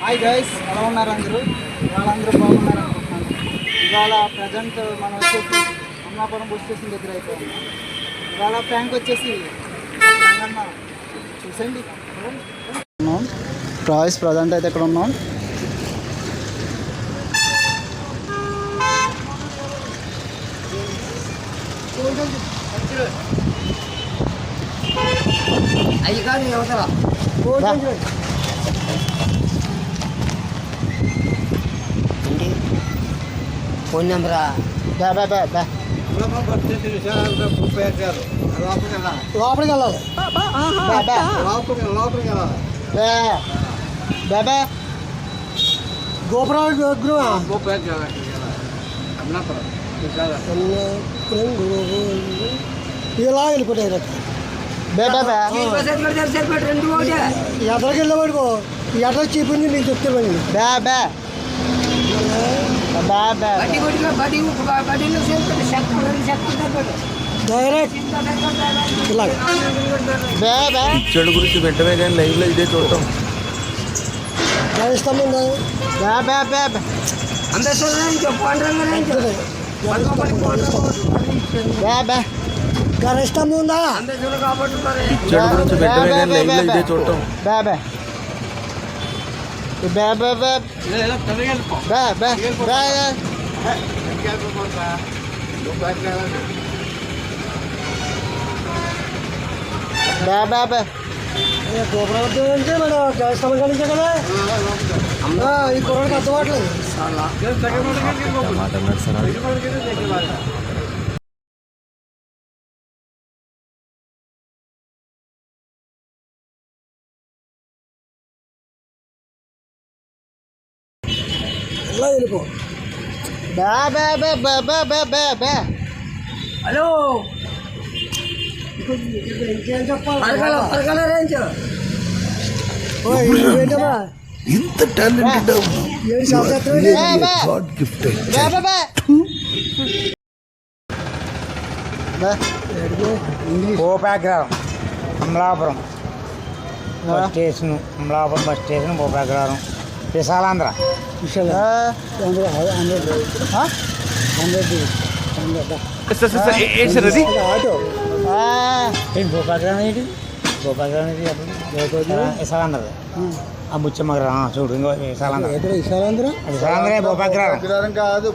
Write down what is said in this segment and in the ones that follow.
Hi guys, ఎలా ఉన్నారు అందరూ? వాళ్ళందరూ బాగున్నారు అనుకుంటున్నాను. ఇవాళ ప్రజెంట్ మనం వచ్చేసి అమ్మాపురం బస్ స్టేషన్ దగ్గర అయిపోయాము. ఇవాళ ట్యాంక్ వచ్చేసి రంగన్న చూసండి. ప్రాయిస్ ప్రజెంట్ అయితే ఇక్కడ ఉన్నాం. అయ్యి కాదు యువతల ఫోన్ నెంబరా లోపలికి వెళ్ళాలి. బాబా గోపురం ఇలా వెళ్ళిపోతాయి. ఎదరికి వెళ్ళేవాడుకో ఎదర చూపింది నేను చెప్తాను. పిచ్చోళ్ళ గురించి వెంటనే కానీ లైవ్ లో ఇదే చూడటం ఇష్టం ఉందా? గరిష్టం ఉందా? పిచ్చోళ్ళ గురించి వెంటనే కానీ లైవ్ లో ఇదే చూడటం కదా ఈ కుర్రాడికి అర్థమవట్లేదు. ఇలా వెళ్ళిపో. హలో ఇంకేం చెప్పాలి? ఇంత టాలెంటెడ్ భూపాగ్రహం Amalapuram bus station, Amalapuram bus station, భూపాగ్రహం, విశాలాంధ్ర. భూపాగ్రహం ఏంటి? భూపాగ్రహం విశాలాంధ్ర. ఆ బుచ్చమ్మగ్రహం చూడు, ఇంకో విశాలాంధ్ర. విశాలాంధ్ర భూపాగ్రహం కాదు,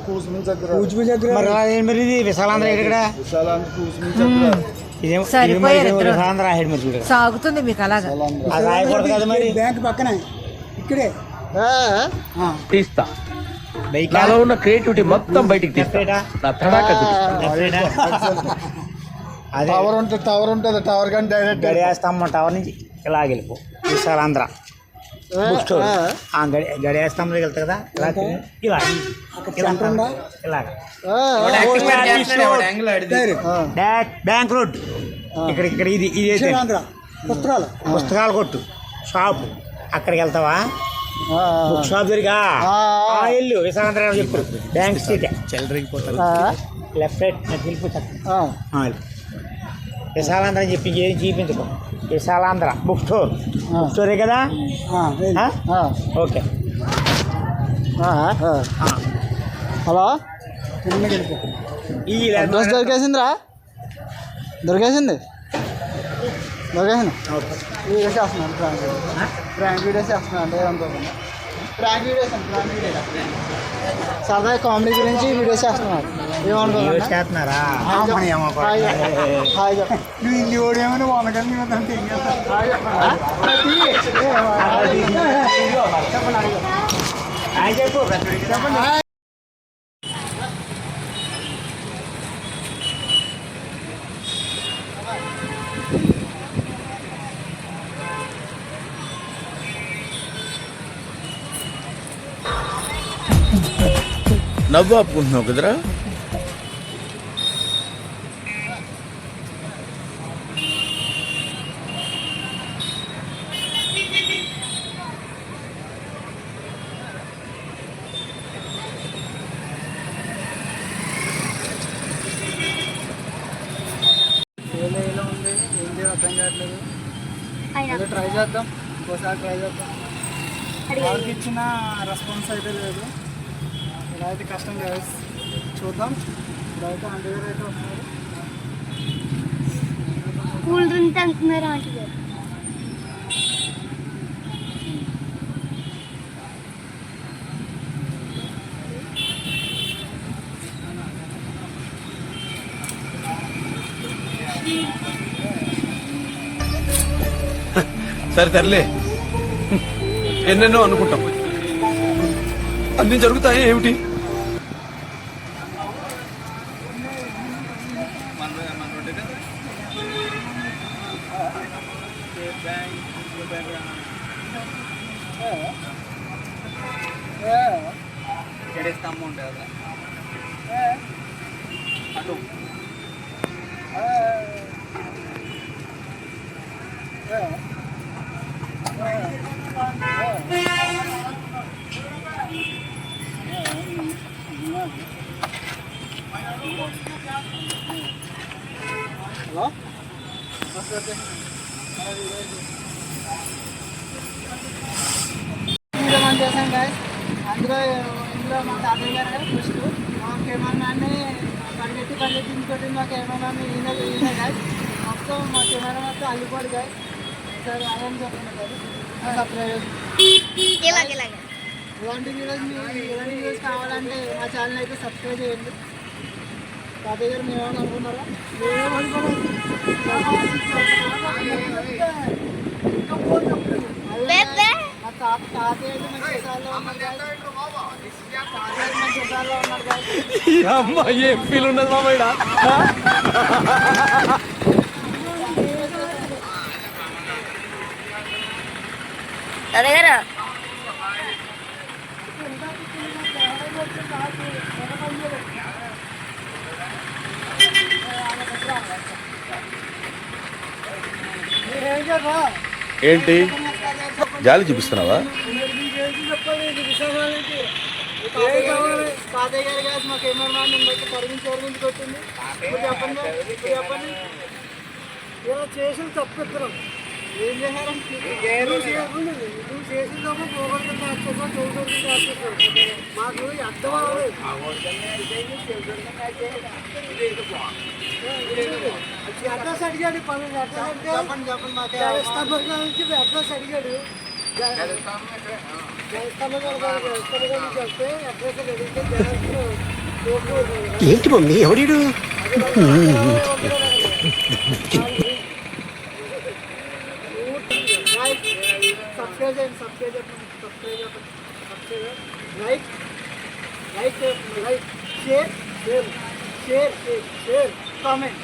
మరి ఇది విశాలాంధ్ర ఇక్కడ సాగుతుంది మీకు అలాగా. అది రాయకూడదు కదా మరి. బ్యాంక్ పక్కన ఇక్కడే తీస్తా. నాలో ఉన్న క్రియేటివిటీ మొత్తం బయటికి తీస్తా. నా తడాక టవర్ ఉంటుంది. టవర్ కానీ డైరెక్ట్ గడియాస్తంభం టవర్ నుంచి ఇలా వెళ్ళిపో విశాలాంధ్ర బుక్ స్టోర్. గడియాస్తంభం వెళ్తా కదా ఇలా బ్యాంక్ రోడ్ ఇక్కడ ఇది పుస్తకాల కొట్టు షాపు. అక్కడికి వెళ్తావా? బుక్ షాప్ జరిగా ఇల్లు విశాలాంధ్ర చెప్పు. బ్యాంక్ స్ట్రీట్ లెఫ్ట్ సైడ్ వెళ్ళిపోతా. విశాలాంధ్ర అని చెప్పి ఏం చూపించుకో. విశాలాంధ్ర బుక్ స్టోరే కదా. ఓకే. హలో, ఈ అడ్రస్ దొరికేసింది. వీడియో చేస్తున్నాను. ప్రాంక్ వీడియోస్ చేస్తున్నాను అంటే ఏమనుకోకుండా. ప్రాంక్ వీడియోస్ సరదా కామెడీ గురించి వీడియోస్ చేస్తున్నాను. ఏమనుకోకుండా చేస్తున్నారా? నువ్వు ఇల్లు ఓడేమని వాళ్ళకని చెప్పండి. నవ్వు ఆపుకుంటున్నావు కదరా? అర్థం కావట్లేదు. ట్రై చేద్దాం, ఇంకోసారి ట్రై చేద్దాం. వాళ్ళకి ఇచ్చిన రెస్పాన్స్ అయితే లేదు. ఇలా అయితే కష్టం గైస్. చూద్దాం. ఇప్పుడైతే ఆంటీ గారు అయితే వస్తున్నారు. కూల్ డ్రింక్ అంటున్నారు ఆంటీ గారు. సరే తరలే, ఎన్నెన్నో అనుకుంటాం, అన్ని జరుగుతాయి ఏమిటి? హలో మనం చేసాం గాయస్. ఇందులో మా తాతయ్య గారు ఫస్ట్ మా కెమెరామ్యాన్ని పరిగెత్తి ఇంకోటి మా కెమెరామ్యాన్ ఈయన గాయస్. మొత్తం మా కెమెరా మొత్తం అల్లిపోడు గాయస్. సరే అదేం చెప్తున్నా గాయస్. సబ్స్క్రైబ్ ఇలాంటి వీడియోస్ కావాలంటే మా ఛానల్ అయితే సబ్స్క్రైబ్ చేయండి. తాతయ్య గారు మేమేమని అనుకున్నారా? మా తాతయ్య అయితే మంచి సార్లో ఉన్నారు. అమ్మా ఏం ఫీల్ ఉండదు మామయ్య. దగ్గర ఏంటి జాలి చూపిస్తున్నావా? తాతయ్య గారు కాదు మా కెమెరామ్యాన్ ఇందాక పరిమించి కొట్టింది. చెప్పండి ఇలా చేసిన తప్పిస్తున్నాం. ఏం చేశారు? నువ్వు చేసిందేమో పోగొడుతుంది మాకు అర్థం అవ్వలేదు. అడ్రస్ అడిగాడు. చెప్పండి మాకు నుంచి అడ్రస్ అడిగాడు. చెప్తే అడ్రస్ అడిగితే ఏంటి మమ్మీ ఎవడు? Subscribe like share comment.